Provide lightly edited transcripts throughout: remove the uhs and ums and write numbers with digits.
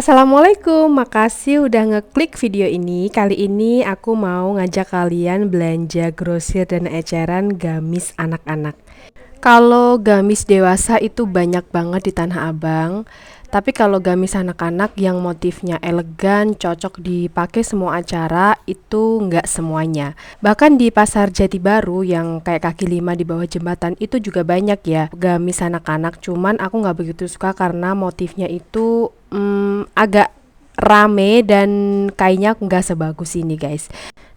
Assalamualaikum, makasih udah ngeklik video ini. Kali ini aku mau ngajak kalian belanja grosir dan eceran gamis anak-anak. Kalau gamis dewasa itu banyak banget di Tanah Abang, tapi kalau gamis anak-anak yang motifnya elegan, cocok dipakai semua acara, itu nggak semuanya. Bahkan di Pasar Jati Baru yang kayak kaki lima di bawah jembatan itu juga banyak ya gamis anak-anak, cuman aku nggak begitu suka karena motifnya itu agak rame dan kayaknya nggak sebagus ini guys.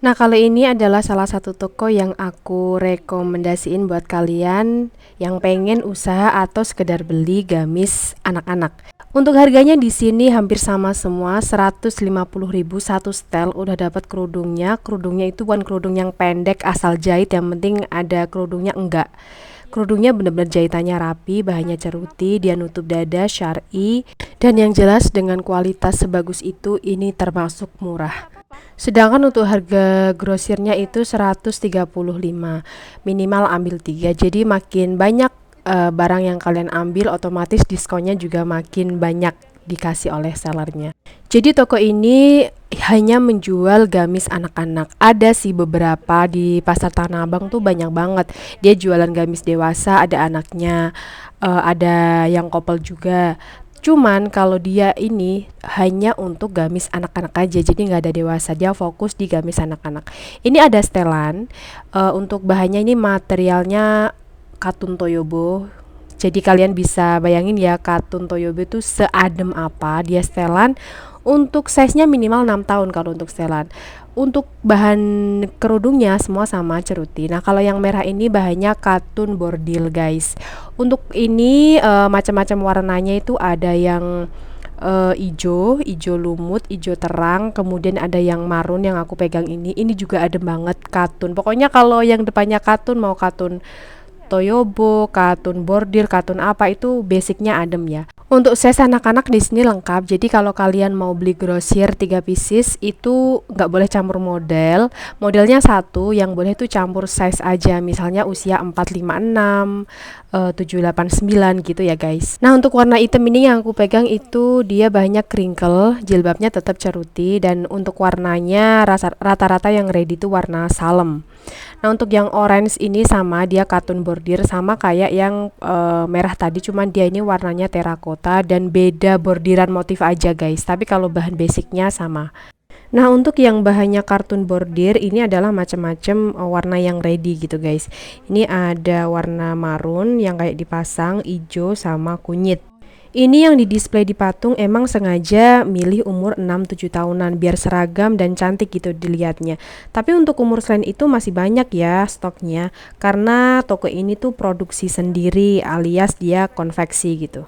Nah, kalau ini adalah salah satu toko yang aku rekomendasiin buat kalian yang pengen usaha atau sekedar beli gamis anak-anak. Untuk harganya di sini hampir sama semua, 150.000 satu setel udah dapat kerudungnya. Kerudungnya itu bukan kerudung yang pendek asal jahit, yang penting ada kerudungnya enggak. Kerudungnya benar-benar jahitannya rapi, bahannya ceruti, dia nutup dada, syar'i, dan yang jelas dengan kualitas sebagus itu ini termasuk murah. Sedangkan untuk harga grosirnya itu 135, minimal ambil 3. Jadi makin banyak barang yang kalian ambil, otomatis diskonnya juga makin banyak dikasih oleh sellernya. Jadi toko ini hanya menjual gamis anak-anak. Ada sih beberapa di Pasar Tanah Abang tuh banyak banget. Dia jualan gamis dewasa, ada anaknya, ada yang couple juga. Cuman kalau dia ini hanya untuk gamis anak-anak aja, jadi nggak ada dewasa. Dia fokus di gamis anak-anak. Ini ada setelan. Untuk bahannya ini materialnya katun toyobo. Jadi kalian bisa bayangin ya, katun toyobo itu seadem apa dia setelan. Untuk size-nya minimal 6 tahun kalau untuk setelan. Untuk bahan kerudungnya semua sama ceruti. Nah, kalau yang merah ini bahannya katun bordil, guys. Untuk ini macam-macam warnanya itu ada yang ijo lumut, ijo terang, kemudian ada yang marun yang aku pegang ini. Ini juga adem banget katun. Pokoknya kalau yang depannya katun, mau katun toyobo, katun bordir, katun apa, itu basicnya adem ya. Untuk size anak-anak di sini lengkap. Jadi kalau kalian mau beli grosir 3 pieces itu nggak boleh campur model. Modelnya satu, yang boleh itu campur size aja. Misalnya usia 4, 5, 6, 7, 8, 9 gitu ya guys. Nah, untuk warna hitam ini yang aku pegang itu dia banyak crinkle, jilbabnya tetap ceruti, dan untuk warnanya rata-rata yang ready itu warna salem. Nah, untuk yang orange ini sama, dia katun bordir sama kayak yang merah tadi, cuman dia ini warnanya terakota dan beda bordiran motif aja guys. Tapi kalau bahan basicnya sama. Nah, untuk yang bahannya kartun bordir ini adalah macam-macam warna yang ready gitu guys. Ini ada warna marun yang kayak dipasang, hijau sama kunyit. Ini yang di display di patung emang sengaja milih umur 6-7 tahunan biar seragam dan cantik gitu dilihatnya. Tapi untuk umur selain itu masih banyak ya stoknya, karena toko ini tuh produksi sendiri alias dia konveksi gitu.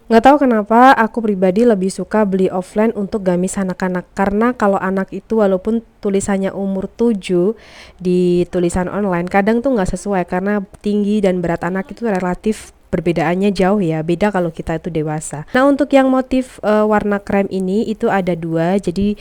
Nggak tahu kenapa aku pribadi lebih suka beli offline untuk gamis anak-anak, karena kalau anak itu walaupun tulisannya umur 7 di tulisan online kadang tuh nggak sesuai karena tinggi dan berat anak itu relatif perbedaannya jauh ya, beda kalau kita itu dewasa. Nah, untuk yang motif warna krem ini itu ada dua, jadi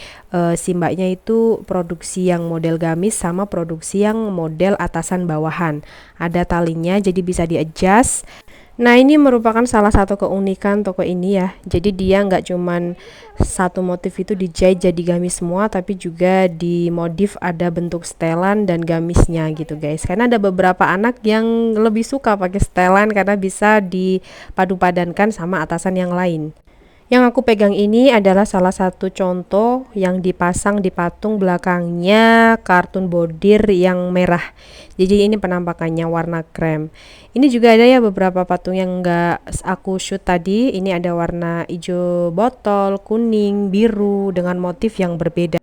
si mbaknya itu produksi yang model gamis sama produksi yang model atasan bawahan. Ada talinya jadi bisa di-adjust. Nah, ini merupakan salah satu keunikan toko ini ya. Jadi dia nggak cuman satu motif itu dijahit jadi gamis semua, tapi juga di modif ada bentuk setelan dan gamisnya gitu guys. Karena ada beberapa anak yang lebih suka pakai setelan karena bisa dipadu-padankan sama atasan yang lain. Yang aku pegang ini adalah salah satu contoh yang dipasang di patung, belakangnya kartun bordir yang merah. Jadi ini penampakannya warna krem. Ini juga ada ya beberapa patung yang enggak aku shoot tadi. Ini ada warna hijau botol, kuning, biru dengan motif yang berbeda.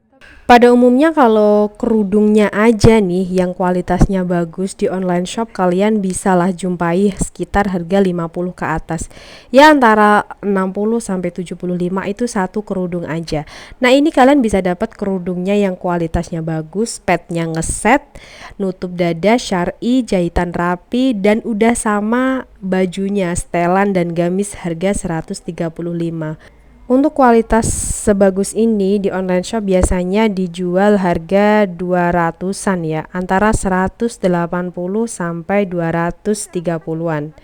Pada umumnya kalau kerudungnya aja nih yang kualitasnya bagus di online shop kalian bisalah jumpai sekitar harga 50 ke atas. Ya antara 60 sampai 75 itu satu kerudung aja. Nah, ini kalian bisa dapat kerudungnya yang kualitasnya bagus, petnya ngeset, nutup dada, syar'i, jahitan rapi, dan udah sama bajunya, setelan dan gamis harga 135. Untuk kualitas sebagus ini di online shop biasanya dijual harga 200-an ya, antara 180 sampai 230-an.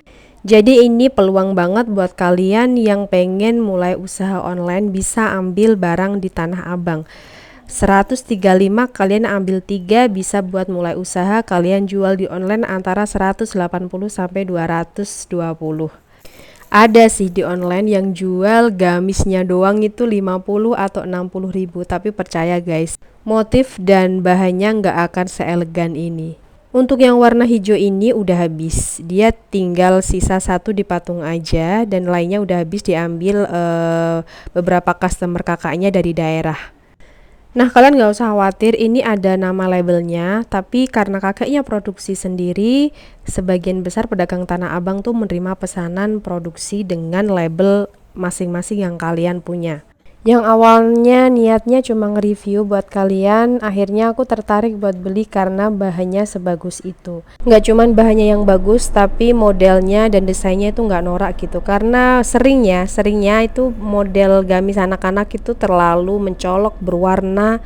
Jadi ini peluang banget buat kalian yang pengen mulai usaha online, bisa ambil barang di Tanah Abang. 135 kalian ambil 3 bisa buat mulai usaha, kalian jual di online antara 180 sampai 220. Ada sih di online yang jual gamisnya doang itu 50 atau 60 ribu, tapi percaya guys, motif dan bahannya nggak akan seelegan ini. Untuk yang warna hijau ini udah habis, dia tinggal sisa satu di patung aja, dan lainnya udah habis diambil beberapa customer kakaknya dari daerah. Nah, kalian nggak usah khawatir, ini ada nama labelnya, tapi karena kakaknya produksi sendiri, sebagian besar pedagang Tanah Abang tuh menerima pesanan produksi dengan label masing-masing yang kalian punya. Yang awalnya niatnya cuma nge-review buat kalian, akhirnya aku tertarik buat beli karena bahannya sebagus itu. Nggak cuman bahannya yang bagus, tapi modelnya dan desainnya itu nggak norak gitu. Karena seringnya itu model gamis anak-anak itu terlalu mencolok, berwarna,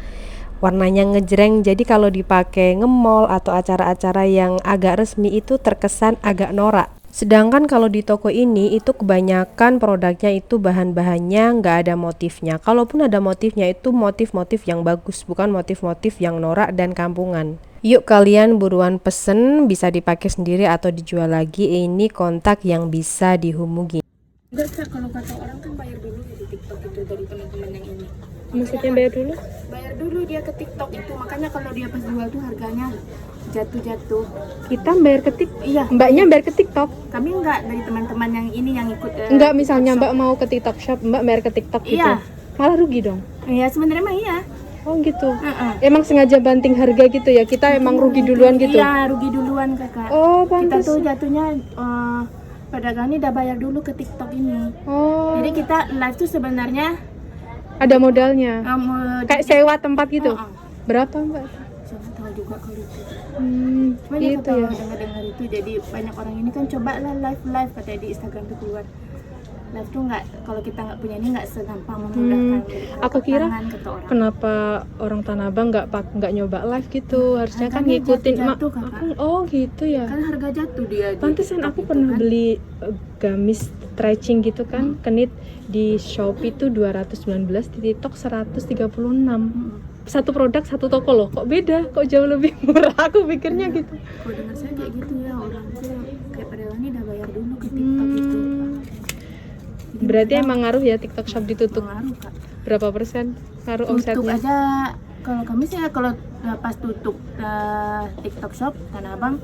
warnanya ngejreng. Jadi kalau dipakai nge-mall atau acara-acara yang agak resmi itu terkesan agak norak. Sedangkan kalau di toko ini itu kebanyakan produknya itu bahan-bahannya nggak ada motifnya. Kalaupun ada motifnya itu motif-motif yang bagus, bukan motif-motif yang norak dan kampungan. Yuk kalian buruan pesen, bisa dipakai sendiri atau dijual lagi. Ini kontak yang bisa dihubungi. Enggak Kak, kalau kata orang kan bayar dulu di TikTok itu dari teman-teman yang ini. Maksudnya bayar dulu? Bayar dulu dia ke TikTok itu, makanya kalau dia pas jual tuh harganya jatuh-jatuh. Kita bayar ke TikTok? Iya. Mbaknya bayar ke TikTok? Kami enggak, dari teman-teman yang ini yang ikut. Enggak, misalnya TikTok Mbak mau ke TikTok shop, Mbak bayar ke TikTok gitu. Iya. Malah rugi dong. Iya sebenarnya mah iya. Oh gitu. Heeh. Emang sengaja banting harga gitu ya? Kita emang rugi duluan gitu? Iya, rugi duluan Kakak. Oh, Kita pantas. tuh jatuhnya pedagang ini udah bayar dulu ke TikTok ini. Oh, Jadi kita live tuh sebenarnya ada modalnya. Kayak sewa tempat gitu. Heeh. Berapa, Mbak? Siapa tahu juga kalau itu. Itu Banyak ya. dengar itu, jadi banyak orang ini kan coba lah live katanya di Instagram tuh keluar live tuh nggak, kalau kita nggak punya ini nggak segampang memudahkan Aku kira kata orang. kenapa orang Tanah Abang nggak nyoba live gitu? Harusnya kan Harganya ngikutin jatuh, Kakak. Oh gitu ya. Kan harga jatuh dia di Pantesan TikTok aku itu pernah kan. beli gamis stretching gitu kan, kenit di Shopee tuh 219, di TikTok 136. Satu produk satu toko loh, kok beda, kok jauh lebih murah. Aku pikirnya gitu. Kalau dengar saya kayak gitu ya, orang tuh kayak padahal ini udah bayar dulu ke TikTok itu. Jadi Berarti mereka emang ngaruh ya TikTok shop ditutup? pengaruh, Kak. Berapa persen ngaruh Tutup omsetnya? aja kalau kami sih ya, kalau pas tutup TikTok shop Tanah Abang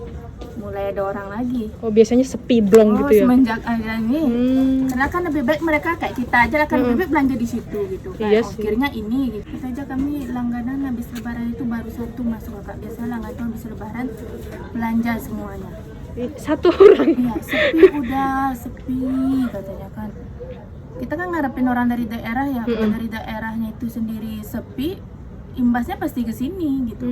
mulai ada orang lagi. Oh biasanya sepi blong gitu ya? Semenjak ada ini, karena kan lebih baik mereka kayak kita aja lah, kan lebih baik belanja di situ gitu. Iya Kayak sih. ongkirnya ini gitu. Kita aja kami langganan habis lebaran itu baru satu masuk Kak. Biasa langganan habis lebaran belanja semuanya. Satu orang. Iya, sepi katanya kan. Kita kan ngarepin orang dari daerah ya, kalau dari daerahnya itu sendiri sepi, imbasnya pasti ke sini gitu.